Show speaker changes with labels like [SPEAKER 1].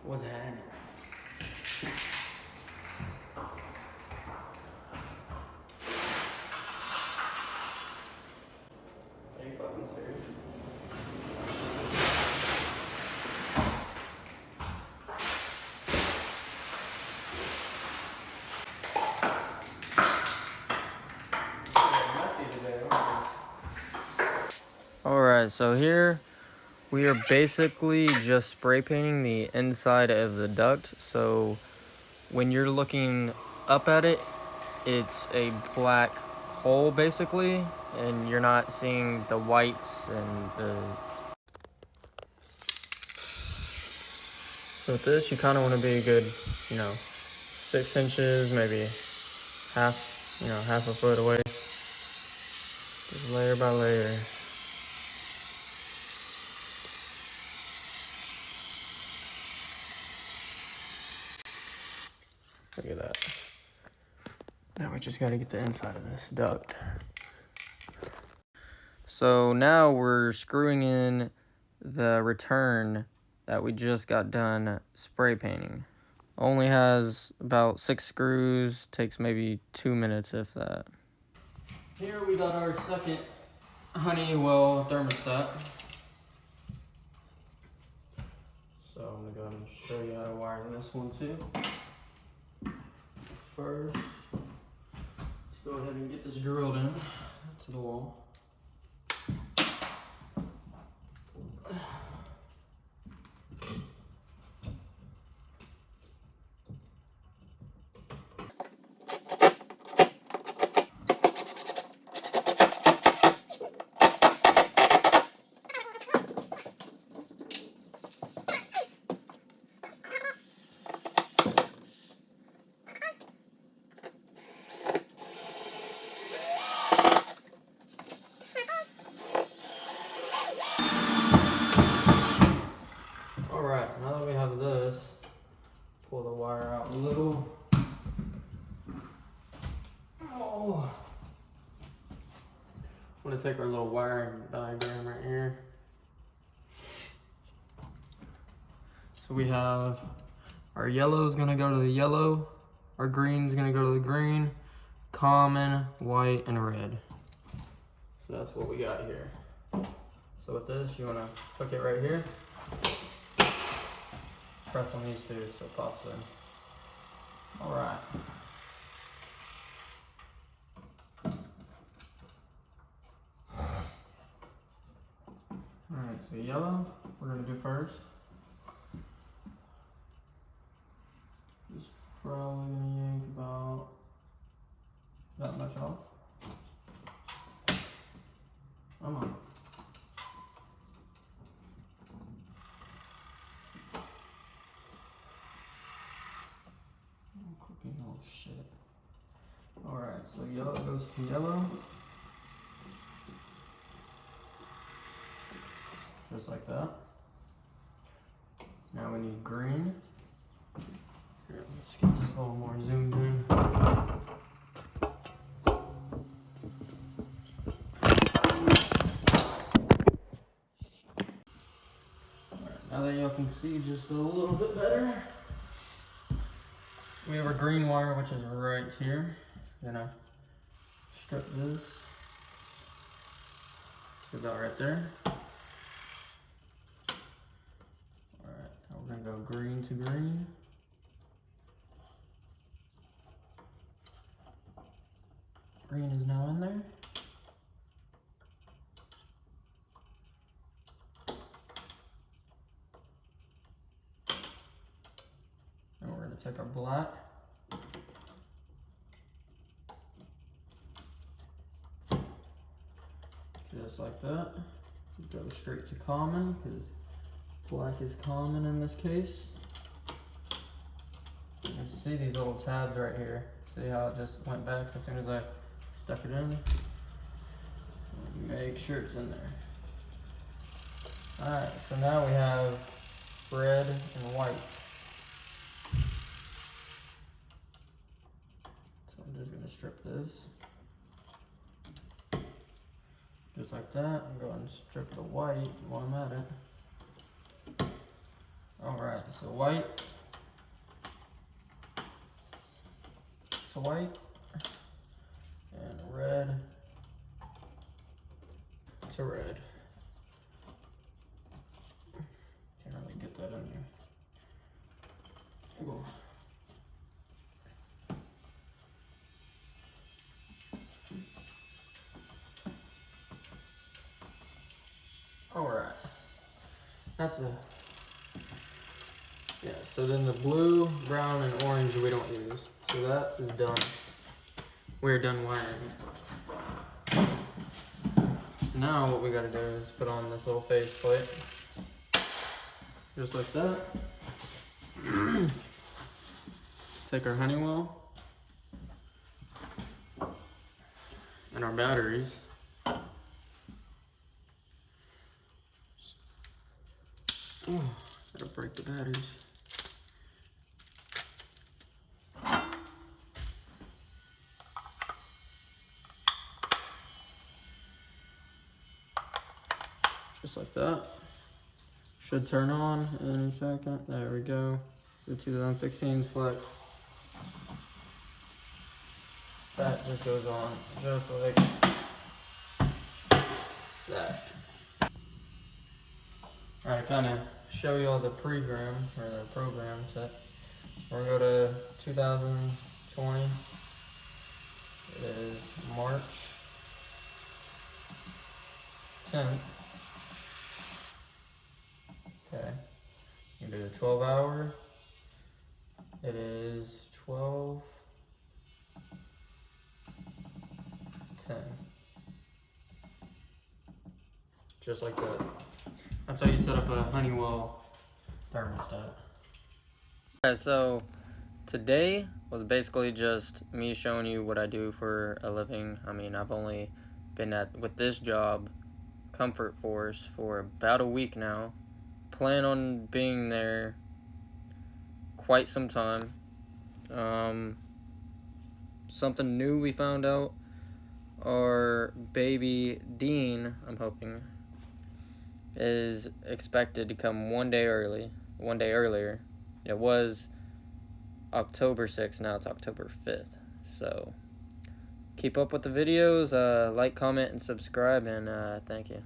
[SPEAKER 1] What's happening? Are you fucking serious? Alright, so here we are basically just spray painting the inside of the duct. So when you're looking up at it, it's a black hole basically, and you're not seeing the whites and the... So with this, you kind of want to be a good, 6 inches, maybe half a foot away. Just layer by layer. Look at that. Now we just gotta get the inside of this duct. So now we're screwing in the return that we just got done spray painting. Only has about 6 screws, takes maybe 2 minutes if that. Here we got our second Honeywell thermostat. So I'm gonna go ahead and show you how to wire this one too. First, let's go ahead and get this drilled in to the wall. Alright, now that we have this, pull the wire out a little. Oh. I'm gonna take our little wiring diagram right here. So we have our yellow is gonna go to the yellow, our green is gonna go to the green, common, white, and red. So that's what we got here. So with this, you wanna hook it right here. Press on these two so it pops in. Alright. Alright, so yellow, we're gonna do first. Just probably gonna yank about that much off. Come on. Cooking all shit. Alright, so yellow goes to yellow. Just like that. Now we need green. Here, let's get this a little more zoomed in. Alright, now that y'all can see just a little bit better, we have our green wire, which is right here. Gonna strip this. So about right there. Alright, now we're gonna go green to green. Green is now in there. And we're gonna take our black. Just like that. Go straight to common, because black is common in this case. You can see these little tabs right here. See how it just went back as soon as I stuck it in? Make sure it's in there. Alright, so now we have red and white. So I'm just gonna strip this. Just like that. I'm going to strip the white while I'm at it. Alright, So white to white, and red to red. Can't really get that in there. Ooh. Alright, that's the, yeah, so then the blue, brown, and orange we don't use. So that is done. We're done wiring. Now what we gotta do is put on this little face plate. Just like that. Take our Honeywell and our batteries. Oh, gotta break the batteries. Just like that. Should turn on any second. There we go. The 2016 select. That just goes on just like that. Alright, kind of show you all the program or the program set. We're gonna go to 2020. It is March 10th. Okay. You do a 12-hour. It is 12:10. Just like that. That's how you set up a Honeywell thermostat. Alright, so today was basically just me showing you what I do for a living. I mean, I've only been with this job, Comfort Force, for about a week now. Plan on being there quite some time. Something new we found out, our baby Dean, I'm hoping, is expected to come one day earlier. It was October 6th, now it's October 5th. So keep up with the videos, like, comment, and subscribe, and thank you.